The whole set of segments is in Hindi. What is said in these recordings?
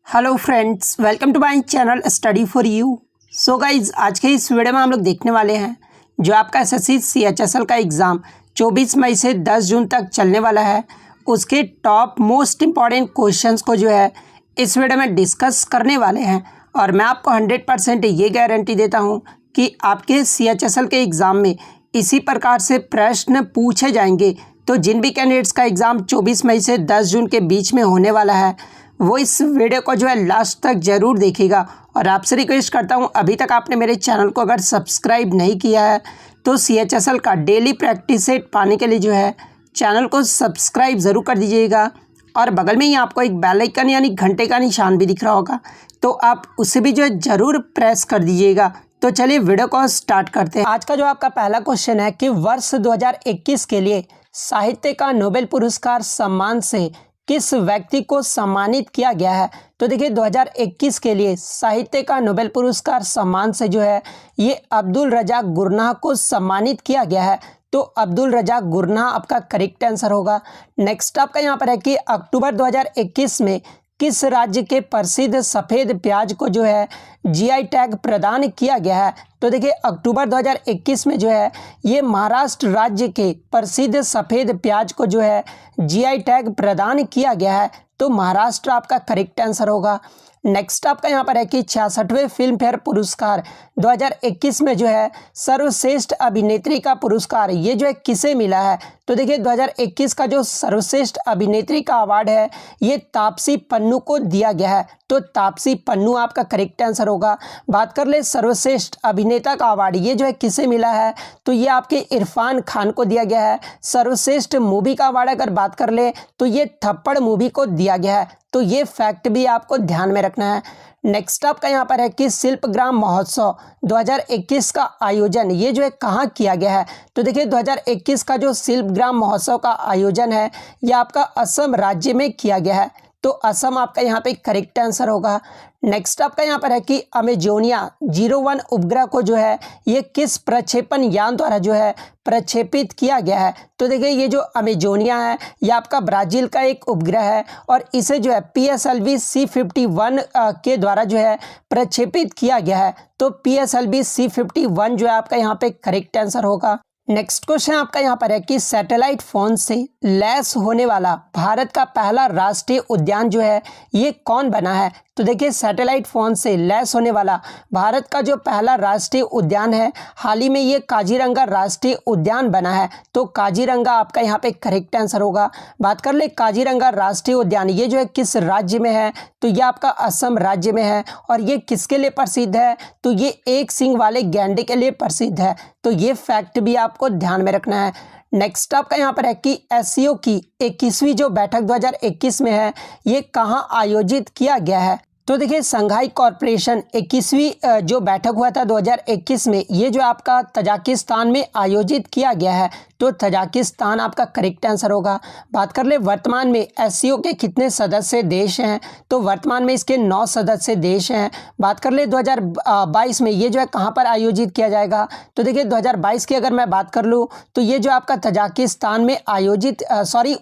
Hello friends, welcome to my channel study for you. So guys, आज के इस वीडियो में हम लोग देखने वाले हैं जो आपका एसएससी CHSL का एग्ज़ाम 24 मई से 10 जून तक चलने वाला है, उसके टॉप मोस्ट इम्पॉर्टेंट क्वेश्चंस को जो है इस वीडियो में डिस्कस करने वाले हैं। और मैं आपको 100% ये गारंटी देता हूँ कि आपके CHSL के एग्ज़ाम में इसी प्रकार से प्रश्न पूछे जाएंगे। तो जिन भी कैंडिडेट्स का एग्ज़ाम 24 मई से 10 जून के बीच में होने वाला है वो इस वीडियो को जो है लास्ट तक ज़रूर देखिएगा। और आपसे रिक्वेस्ट करता हूँ, अभी तक आपने मेरे चैनल को अगर सब्सक्राइब नहीं किया है तो CHSL का डेली प्रैक्टिस सेट पाने के लिए जो है चैनल को सब्सक्राइब ज़रूर कर दीजिएगा। और बगल में ही आपको एक बेल आइकन यानी घंटे का निशान भी दिख रहा होगा, तो आप उसे भी जो है ज़रूर प्रेस कर दीजिएगा। तो चलिए वीडियो को स्टार्ट करते हैं। आज का जो आपका पहला क्वेश्चन है कि वर्ष 2021 के लिए साहित्य का नोबेल पुरस्कार सम्मान से किस व्यक्ति को सम्मानित किया गया है। तो देखिए 2021 के लिए साहित्य का नोबेल पुरस्कार सम्मान से जो है ये अब्दुल रज़ाक गुरनाह को सम्मानित किया गया है। तो अब्दुल रज़ाक गुरनाह आपका करेक्ट आंसर होगा। नेक्स्ट आपका यहाँ पर है कि अक्टूबर 2021 में किस राज्य के प्रसिद्ध सफ़ेद प्याज को जो है GI टैग प्रदान किया गया है। तो देखिए अक्टूबर 2021 में जो है ये महाराष्ट्र राज्य के प्रसिद्ध सफ़ेद प्याज को जो है GI टैग प्रदान किया गया है। तो महाराष्ट्र आपका करेक्ट आंसर होगा। नेक्स्ट आपका यहाँ पर है कि 66वें फिल्म फेयर पुरस्कार 2021 में जो है सर्वश्रेष्ठ अभिनेत्री का पुरस्कार ये जो है किसे मिला है। तो देखिए 2021 का जो सर्वश्रेष्ठ अभिनेत्री का अवार्ड है ये तापसी पन्नू को दिया गया है। तो तापसी पन्नू आपका करेक्ट आंसर होगा। बात कर ले सर्वश्रेष्ठ अभिनेता का अवार्ड ये जो है किसे मिला है, तो ये आपके इरफान खान को दिया गया है। सर्वश्रेष्ठ मूवी का अवार्ड अगर बात कर ले तो ये थप्पड़ मूवी को दिया गया है। तो ये फैक्ट भी आपको ध्यान में रखना है। नेक्स्ट आपका यहाँ पर है कि शिल्पग्राम महोत्सव 2021 का आयोजन ये जो है कहाँ किया गया है। तो देखिए 2021 का जो शिल्पग्राम महोत्सव का आयोजन है ये आपका असम राज्य में किया गया है। तो असम आपका यहाँ पे करेक्ट आंसर होगा। नेक्स्ट आपका यहाँ पर है कि अमेजोनिया 01 उपग्रह को जो है ये किस प्रक्षेपण यान द्वारा जो है प्रक्षेपित किया गया है। तो देखिए ये जो अमेजोनिया है ये आपका ब्राज़ील का एक उपग्रह है और इसे जो है PSLV C51 के द्वारा जो है प्रक्षेपित किया गया है। तो PSLV C51 जो है आपका यहाँ पे करेक्ट आंसर होगा। नेक्स्ट क्वेश्चन आपका यहाँ पर है कि सैटेलाइट फोन से लैस होने वाला भारत का पहला राष्ट्रीय उद्यान जो है ये कौन बना है। तो देखिए सैटेलाइट फ़ोन से लैस होने वाला भारत का जो पहला राष्ट्रीय उद्यान है हाल ही में ये काजीरंगा राष्ट्रीय उद्यान बना है। तो काजीरंगा आपका यहाँ पे करेक्ट आंसर होगा। बात कर ले काजीरंगा राष्ट्रीय उद्यान ये जो है किस राज्य में है, तो ये आपका असम राज्य में है। और ये किसके लिए प्रसिद्ध है, तो ये एक सींग वाले गैंडे के लिए प्रसिद्ध है। तो ये फैक्ट भी आपको ध्यान में रखना है। नेक्स्ट आपका यहाँ पर है कि SCO की 21वीं जो बैठक 2021 में है ये कहाँ आयोजित किया गया है। तो देखिए संघाई कॉरपोरेशन 21वीं जो बैठक हुआ था 2021 में ये जो आपका तजाकिस्तान में आयोजित किया गया है। तो तजाकिस्तान आपका करेक्ट आंसर होगा। बात कर ले वर्तमान में SCO के कितने सदस्य देश हैं, तो वर्तमान में इसके 9 सदस्य देश हैं। बात कर ले 2022 में ये जो है कहाँ पर आयोजित किया जाएगा। तो देखिए 2022 की अगर मैं बात कर लूँ तो ये जो आपका तजाकिस्तान में आयोजित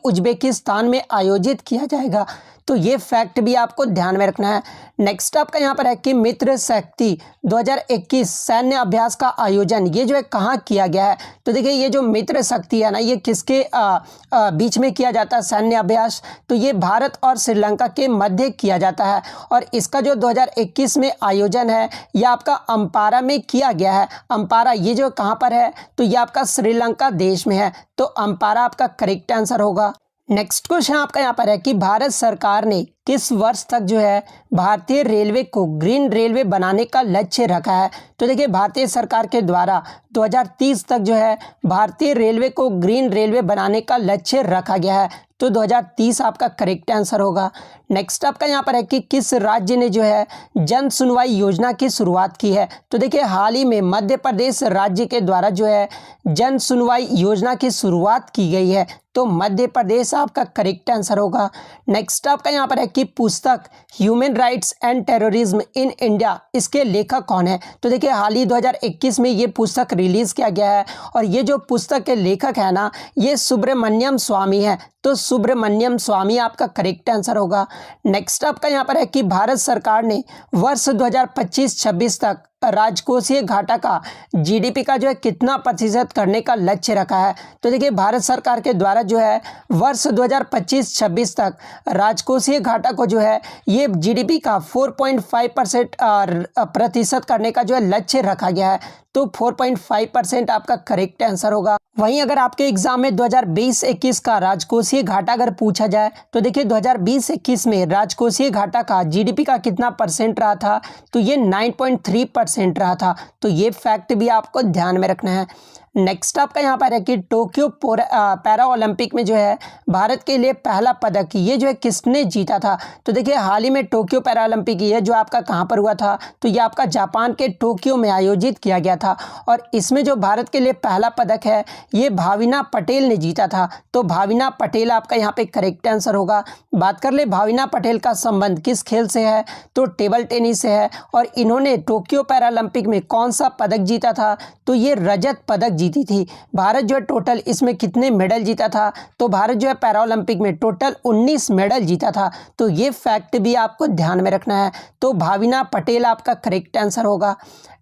उज्बेकिस्तान में आयोजित किया जाएगा। तो ये फैक्ट भी आपको ध्यान में रखना है। नेक्स्ट आपका यहाँ पर है कि मित्र शक्ति 2021 सैन्य अभ्यास का आयोजन ये जो है कहाँ किया गया है। तो देखिए ये जो मित्र शक्ति है ना ये किसके बीच में किया जाता है सैन्य अभ्यास, तो ये भारत और श्रीलंका के मध्य किया जाता है। और इसका जो 2021 में आयोजन है ये आपका अम्पारा में किया गया है। अम्पारा ये जो कहाँ पर है, तो ये आपका श्रीलंका देश में है। तो अम्पारा आपका करेक्ट आंसर होगा। नेक्स्ट क्वेश्चन आपका यहाँ पर है कि भारत सरकार ने किस वर्ष तक जो है भारतीय रेलवे को ग्रीन रेलवे बनाने का लक्ष्य रखा है। तो देखिए भारतीय सरकार के द्वारा 2030 तक जो है भारतीय रेलवे को ग्रीन रेलवे बनाने का लक्ष्य रखा गया है। तो 2030 आपका करेक्ट आंसर होगा। नेक्स्ट आपका यहाँ पर है कि किस राज्य ने जो है जन सुनवाई योजना की शुरुआत की है। तो देखिए हाल ही में मध्य प्रदेश राज्य के द्वारा जो है जन सुनवाई योजना की शुरुआत की गई है। तो मध्य प्रदेश आपका करेक्ट आंसर होगा। नेक्स्ट आपका यहाँ पर है कि पुस्तक human rights and terrorism in India, इसके लेखक कौन है? तो देखिए हाल ही 2021 में ये पुस्तक रिलीज किया गया है और ये जो पुस्तक के लेखक है ना, ये सुब्रमण्यम स्वामी है। तो सुब्रमण्यम स्वामी आपका करेक्ट आंसर होगा। नेक्स्ट आपका यहाँ पर है कि भारत सरकार ने वर्ष 2025-26 तक राजकोषीय घाटा का जीडीपी का जो है कितना प्रतिशत करने का लक्ष्य रखा है? तो देखिए भारत सरकार के द्वारा जो है वर्ष 2025-26 तक राजकोषीय घाटा को जो है ये जीडीपी का 4.5% प्रतिशत करने का जो है लक्ष्य रखा गया है। तो 4.5% आपका करेक्ट आंसर होगा। वहीं अगर आपके एग्जाम में 2020-21 का राजकोषीय घाटा अगर पूछा जाए तो देखिए 2020-21 में राजकोषीय घाटा का जीडीपी का कितना परसेंट रहा था? तो ये 9.3% रहा था। तो ये फैक्ट भी आपको ध्यान में रखना है। नेक्स्ट आपका यहाँ पर है कि टोक्यो पैरा ओलंपिक में जो है भारत के लिए पहला पदक ये जो है किसने जीता था? तो देखिए हाल ही में टोक्यो पैरा ओलंपिक ये जो आपका कहाँ पर हुआ था? तो ये आपका जापान के टोक्यो में आयोजित किया गया था और इसमें जो भारत के लिए पहला पदक है ये भाविना पटेल ने जीता था। तो भाविना पटेल आपका यहाँ पे करेक्ट आंसर होगा। बात कर ले भाविना पटेल का संबंध किस खेल से है? तो टेबल टेनिस से है और इन्होंने टोक्यो पैरा ओलंपिक में कौन सा पदक जीता था? तो ये रजत पदक जीती थी। भारत जो है टोटल इसमें कितने मेडल जीता था? तो भारत जो है पैरा ओलंपिक में टोटल 19 मेडल जीता था। तो ये फैक्ट भी आपको ध्यान में रखना है। तो भाविना पटेल आपका करेक्ट आंसर होगा।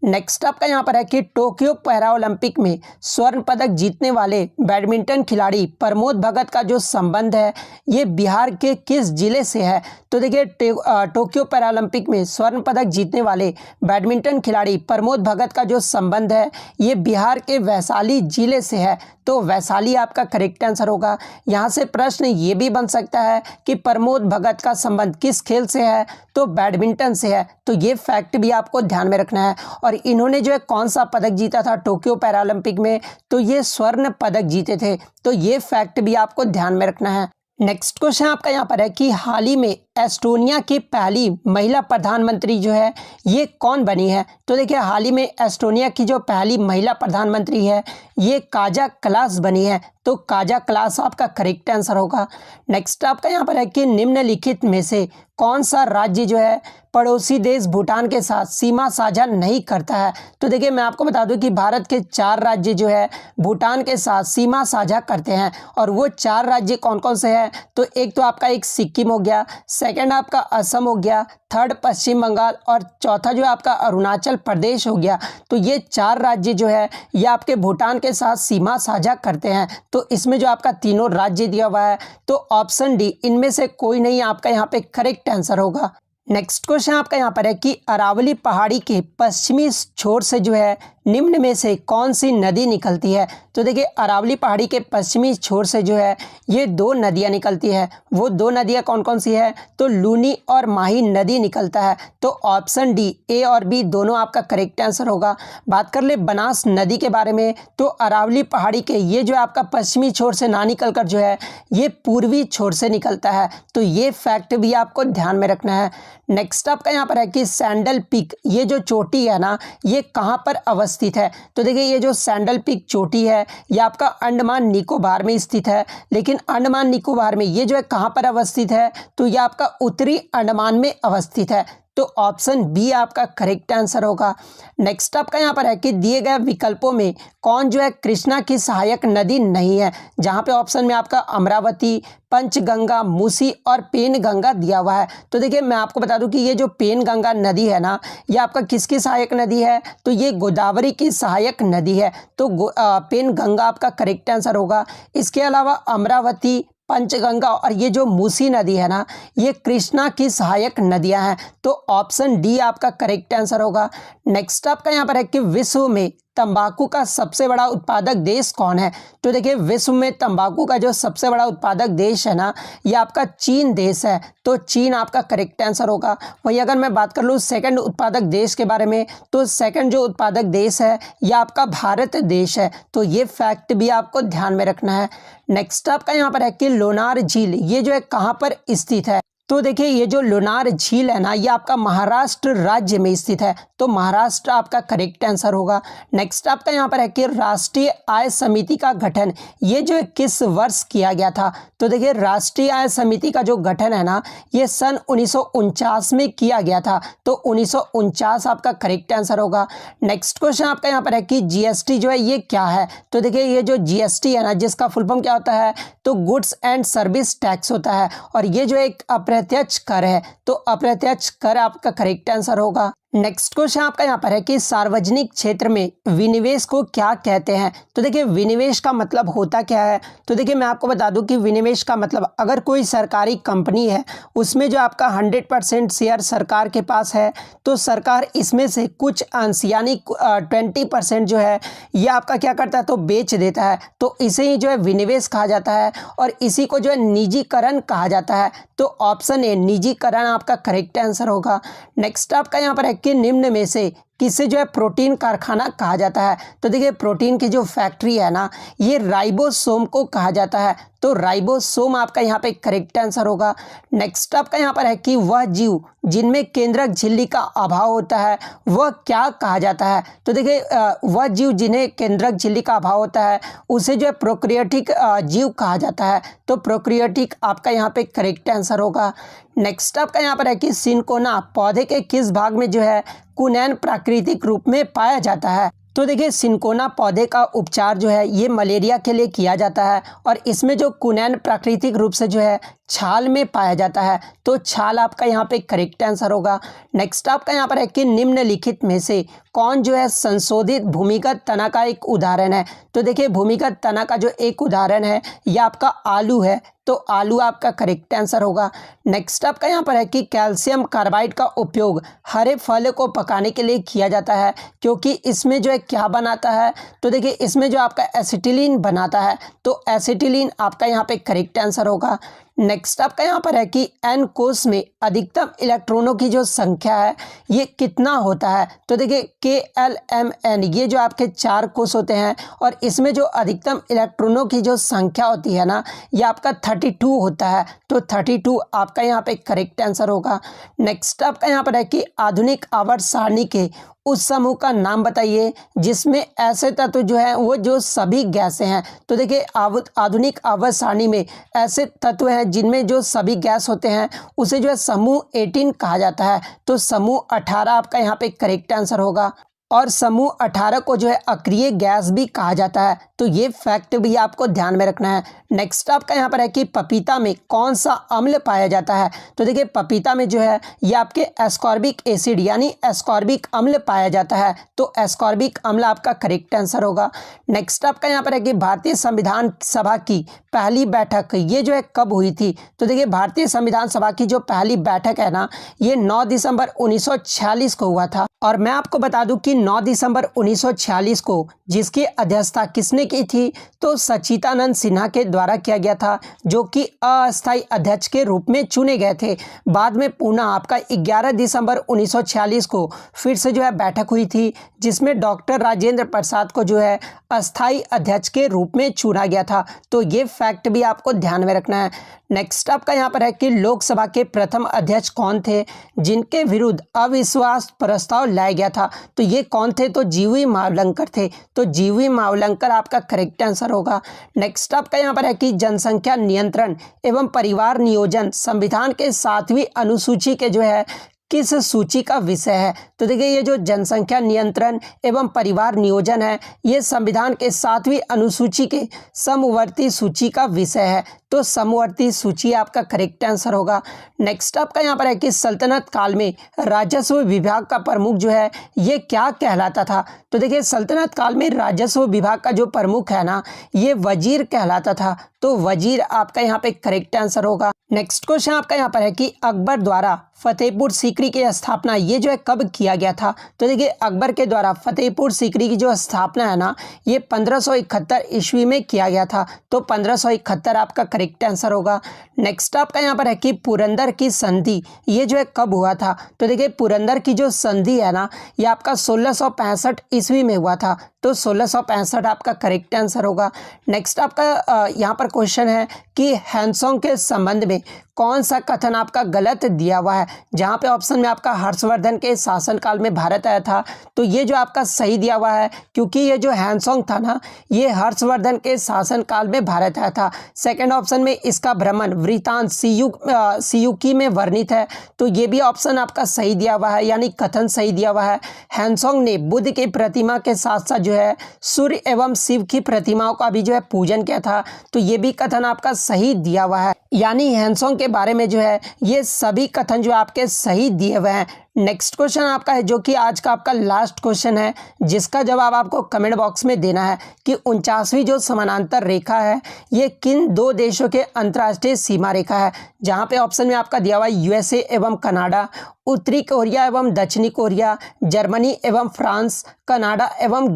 नेक्स्ट आपका यहाँ पर है कि टोक्यो पैरा ओलंपिक में स्वर्ण पदक जीतने वाले बैडमिंटन खिलाड़ी प्रमोद भगत का जो संबंध है ये बिहार के किस जिले से है? तो देखिए टोक्यो पैरा ओलंपिक में स्वर्ण पदक जीतने वाले बैडमिंटन खिलाड़ी प्रमोद भगत का जो संबंध है ये बिहार के वैशाली जिले से है। तो वैशाली आपका करेक्ट आंसर होगा। यहाँ से प्रश्न ये भी बन सकता है कि प्रमोद भगत का संबंध किस खेल से है? तो बैडमिंटन से है। तो ये फैक्ट भी आपको ध्यान में रखना है। और इन्होंने जो है कौन सा पदक जीता था टोक्यो पैरा ओलंपिक में? तो ये स्वर्ण पदक जीते थे। तो ये फैक्ट भी आपको ध्यान में रखना है। नेक्स्ट क्वेश्चन आपका यहाँ पर है कि हाल ही में एस्टोनिया की पहली महिला प्रधानमंत्री जो है ये कौन बनी है? तो देखिए हाल ही में एस्टोनिया की जो पहली महिला प्रधानमंत्री है ये काजा क्लास बनी है। तो काजा क्लास आपका करेक्ट आंसर होगा। नेक्स्ट आपका यहाँ पर है कि निम्नलिखित में से कौन सा राज्य जो है पड़ोसी देश भूटान के साथ सीमा साझा नहीं करता है? तो देखिए मैं आपको बता दूं कि भारत के 4 राज्य जो है भूटान के साथ सीमा साझा करते हैं और वो 4 राज्य कौन कौन से हैं? तो एक तो आपका एक सिक्किम हो गया, सेकंड आपका असम हो गया, थर्ड पश्चिम बंगाल और चौथा जो आपका अरुणाचल प्रदेश हो गया। तो ये 4 राज्य जो है ये आपके भूटान के साथ सीमा साझा करते हैं। तो इसमें जो आपका तीनों राज्य दिया हुआ है तो ऑप्शन डी इनमें से कोई नहीं आपका यहाँ पे करेक्ट आंसर होगा। नेक्स्ट क्वेश्चन आपका यहाँ पर है कि अरावली पहाड़ी के पश्चिमी छोर से जो है निम्न में से कौन सी नदी निकलती है? तो देखिए अरावली पहाड़ी के पश्चिमी छोर से जो है ये 2 नदियाँ निकलती है। वो 2 नदियाँ कौन कौन सी है? तो लूनी और माही नदी निकलता है। तो ऑप्शन डी ए और बी दोनों आपका करेक्ट आंसर होगा। बात कर ले बनास नदी के बारे में तो अरावली पहाड़ी के ये जो आपका पश्चिमी छोर से ना निकल कर जो है ये पूर्वी छोर से निकलता है। तो ये फैक्ट भी आपको ध्यान में रखना है। नेक्स्ट आपका यहाँ पर है कि सैंडल पीक ये जो चोटी है ना ये कहाँ पर अवस्थित है? तो देखिए ये जो सैंडल पीक चोटी है ये आपका अंडमान निकोबार में स्थित है। लेकिन अंडमान निकोबार में ये जो है कहाँ पर अवस्थित है? तो ये आपका उत्तरी अंडमान में अवस्थित है। तो ऑप्शन बी आपका करेक्ट आंसर होगा। नेक्स्ट आपका यहाँ पर है कि दिए गए विकल्पों में कौन जो है कृष्णा की सहायक नदी नहीं है? जहाँ पे ऑप्शन में आपका अमरावती, पंचगंगा, मूसी और पेनगंगा दिया हुआ है। तो देखिए मैं आपको बता दूं कि ये जो पेनगंगा नदी है ना ये आपका किसकी सहायक नदी है? तो ये गोदावरी की सहायक नदी है। तो पेनगंगा आपका करेक्ट आंसर होगा। इसके अलावा अमरावती, पंचगंगा और ये जो मूसी नदी है ना ये कृष्णा की सहायक नदियां हैं। तो ऑप्शन डी आपका करेक्ट आंसर होगा। नेक्स्ट आपका यहाँ पर है कि विश्व में तंबाकू का सबसे बड़ा उत्पादक देश कौन है? तो देखिए विश्व में तंबाकू का जो सबसे बड़ा उत्पादक देश है ना ये आपका चीन देश है। तो चीन आपका करेक्ट आंसर होगा। वहीं अगर मैं बात कर लूँ सेकंड उत्पादक देश के बारे में तो सेकंड जो उत्पादक देश है ये आपका भारत देश है। तो ये फैक्ट भी आपको ध्यान में रखना है। नेक्स्ट आपका यहाँ पर है कि लोनार झील ये जो है कहाँ पर स्थित है? तो देखिए ये जो लोनार झील है ना, ये आपका महाराष्ट्र राज्य में स्थित है, तो महाराष्ट्र आपका करेक्ट आंसर होगा। नेक्स्ट आपका यहाँ पर है कि राष्ट्रीय आय समिति का गठन ये जो है किस वर्ष किया गया था। तो देखिए राष्ट्रीय आय समिति का जो गठन है ना, ये सन 1949 में किया गया था, तो 1949 आपका करेक्ट आंसर होगा। नेक्स्ट क्वेश्चन आपका यहाँ पर है कि जीएसटी जो है ये क्या है। तो देखिए ये जो जीएसटी है ना, जिसका फुल फॉर्म क्या होता है, तो गुड्स एंड सर्विस टैक्स होता है, और ये जो एक अप्रत्यक्ष कर है, तो अप्रत्यक्ष कर आपका करेक्ट आंसर होगा। नेक्स्ट क्वेश्चन आपका यहाँ पर है कि सार्वजनिक क्षेत्र में विनिवेश को क्या कहते हैं। तो देखिए विनिवेश का मतलब होता क्या है। तो देखिए मैं आपको बता दूं कि विनिवेश का मतलब अगर कोई सरकारी कंपनी है, उसमें जो आपका 100% शेयर सरकार के पास है, तो सरकार इसमें से कुछ अंश यानी 20% जो है ये आपका क्या करता है, तो बेच देता है, तो इसे ही जो है विनिवेश कहा जाता है, और इसी को जो है निजीकरण कहा जाता है। तो ऑप्शन ए निजीकरण आपका करेक्ट आंसर होगा। नेक्स्ट आपका यहाँ पर है कि निम्न में से किसे जो है प्रोटीन कारखाना कहा जाता है। तो देखिए प्रोटीन की जो फैक्ट्री है ना, ये राइबोसोम को कहा जाता है, तो राइबोसोम आपका यहाँ पे करेक्ट आंसर होगा। नेक्स्ट आपका यहाँ पर है कि वह जीव जिनमें केंद्रक झिल्ली का अभाव होता है वह क्या कहा जाता है। तो देखिए वह जीव जिन्हें केंद्रक झिल्ली का अभाव होता है उसे जो है प्रोक्रियोटिक जीव कहा जाता है, तो प्रोक्रियोटिक आपका यहाँ पे करेक्ट आंसर होगा। नेक्स्ट आपका यहाँ पर है कि सिनकोना पौधे के किस भाग में जो है कुनैन प्राकृतिक रूप में पाया जाता है। तो देखिए सिनकोना पौधे का उपचार जो है ये मलेरिया के लिए किया जाता है, और इसमें जो कुनैन प्राकृतिक रूप से जो है छाल में पाया जाता है, तो छाल आपका यहाँ पे करेक्ट आंसर होगा। नेक्स्ट आपका यहाँ पर है कि निम्नलिखित में से कौन जो है संशोधित भूमिगत तना का एक उदाहरण है। तो देखिए भूमिगत तना का जो एक उदाहरण है ये आपका आलू है, तो आलू आपका करेक्ट आंसर होगा। नेक्स्ट आपका यहाँ पर है कि कैल्शियम कार्बाइड का उपयोग हरे फल को पकाने के लिए किया जाता है, क्योंकि इसमें जो है क्या बनाता है। तो देखिए इसमें जो आपका एसिटिलीन बनाता है, तो एसिटिलीन आपका यहाँ पे करेक्ट आंसर होगा। नेक्स्ट आपका यहाँ पर है कि एन कोष में अधिकतम इलेक्ट्रॉनों की जो संख्या है ये कितना होता है। तो देखिए KLMN ये जो आपके 4 कोष होते हैं, और इसमें जो अधिकतम इलेक्ट्रॉनों की जो संख्या होती है ना, ये आपका 32 होता है, तो 32 आपका यहाँ पे करेक्ट आंसर होगा। नेक्स्ट आपका यहाँ पर है कि आधुनिक आवर्त सारणी के उस समूह का नाम बताइए जिसमें ऐसे तत्व जो है वो जो सभी गैसें हैं। तो देखिए आधुनिक आवर्त सारणी में ऐसे तत्व हैं जिनमें जो सभी गैस होते हैं उसे जो है समूह 18 कहा जाता है, तो समूह 18 आपका यहाँ पे करेक्ट आंसर होगा। और समूह 18 को जो है अक्रिय गैस भी कहा जाता है, तो ये फैक्ट भी आपको ध्यान में रखना है। नेक्स्ट आपका यहाँ पर है कि पपीता में कौन सा अम्ल पाया जाता है। तो देखिए पपीता में जो है ये आपके एस्कॉर्बिक एसिड यानी एस्कॉर्बिक अम्ल पाया जाता है, तो एस्कॉर्बिक अम्ल आपका करेक्ट आंसर होगा। नेक्स्ट आपका यहाँ पर है कि भारतीय संविधान सभा की पहली बैठक ये जो है कब हुई थी। तो देखिए भारतीय संविधान सभा की जो पहली बैठक है ना, ये 9 दिसंबर 1946 को हुआ था, और मैं आपको बता दूं कि 9 दिसंबर 1946 को जिसकी अध्यक्षता किसने की थी, तो सच्चिदानंद सिन्हा के द्वारा किया गया था, जो कि अस्थायी अध्यक्ष के रूप में चुने गए थे। बाद में पुनः आपका 11 दिसंबर 1946 को फिर से जो है बैठक हुई थी, जिसमें डॉक्टर राजेंद्र प्रसाद को जो है अस्थायी अध्यक्ष के रूप में चुना गया था, तो ये फैक्ट भी आपको ध्यान में रखना है। नेक्स्ट आपका यहाँ पर है कि लोकसभा के प्रथम अध्यक्ष कौन थे जिनके विरुद्ध अविश्वास प्रस्ताव लाया गया था। तो ये कौन थे, तो जीवी मावलंकर थे, तो जीवी मावलंकर आपका करेक्ट आंसर होगा। नेक्स्ट आपका यहाँ पर है कि जनसंख्या नियंत्रण एवं परिवार नियोजन संविधान के 7वीं अनुसूची के जो है किस सूची का विषय है। तो देखिए ये जो जनसंख्या नियंत्रण एवं परिवार नियोजन है ये संविधान के 7वीं अनुसूची के समवर्ती सूची का विषय है, तो समवर्ती सूची आपका करेक्ट आंसर होगा। नेक्स्ट आपका यहाँ पर है कि सल्तनत काल में राजस्व विभाग का प्रमुख जो है ये क्या कहलाता था। तो देखिए सल्तनत काल में राजस्व विभाग का जो प्रमुख है ना, ये वजीर कहलाता था, तो वजीर आपका यहाँ पे करेक्ट आंसर होगा। नेक्स्ट क्वेश्चन आपका यहाँ पर है कि अकबर द्वारा फतेहपुर सीकरी की स्थापना ये जो है कब किया गया था। तो देखिए अकबर के द्वारा फतेहपुर सीकरी की जो स्थापना है ना, ये 1571 ईस्वी में किया गया था, तो 1571 आपका करेक्ट आंसर होगा। नेक्स्ट आपका यहाँ पर है कि पुरंदर की संधि ये जो है कब हुआ था। तो देखिए पुरंदर की जो संधि है ना, ये आपका 1665 ईस्वी में हुआ था, तो 1665 आपका करेक्ट आंसर होगा। नेक्स्ट आपका यहाँ पर क्वेश्चन है कि हैंसोंग के संबंध में कौन सा कथन आपका गलत दिया हुआ है। जहाँ पे ऑप्शन में आपका हर्षवर्धन के शासनकाल में भारत आया था, तो ये जो आपका सही दिया हुआ है, क्योंकि ये जो हैंसोंग था ना, ये हर्षवर्धन के शासनकाल में भारत आया था। सेकंड ऑप्शन में इसका भ्रमण वृत्तांत सियुकी में वर्णित है, तो ये भी ऑप्शन आपका सही दिया हुआ है, यानी कथन सही दिया हुआ है। हैंसोंग ने बुद्ध की प्रतिमा के साथ साथ जो है सूर्य एवं शिव की प्रतिमाओं का भी जो है पूजन किया था, तो ये भी कथन आपका सही दिया हुआ है। यानी हैंसोंग के बारे में जो है ये सभी कथन जो आपके सही दिए हुए हैं। नेक्स्ट क्वेश्चन आपका है, जो कि आज का आपका लास्ट क्वेश्चन है, जिसका जवाब आपको कमेंट बॉक्स में देना है कि 49वीं जो समानांतर रेखा है ये किन दो देशों के अंतर्राष्ट्रीय सीमा रेखा है। जहां पे ऑप्शन में आपका दिया हुआ है यूएसए एवं कनाडा, उत्तरी कोरिया एवं दक्षिणी कोरिया, जर्मनी एवं फ्रांस, कनाडा एवं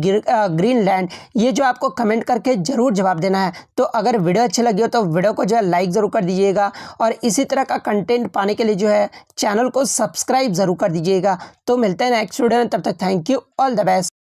ग्रीनलैंड। ये जो आपको कमेंट करके ज़रूर जवाब देना है। तो अगर वीडियो अच्छी लगी हो तो वीडियो को जो है लाइक ज़रूर कर दीजिएगा, और इसी तरह का कंटेंट पाने के लिए जो है चैनल को सब्सक्राइब ज़रूर कर दीजिएगा। तो मिलते हैं नेक्स्ट वीडियो में, तब तक thank you, all the best.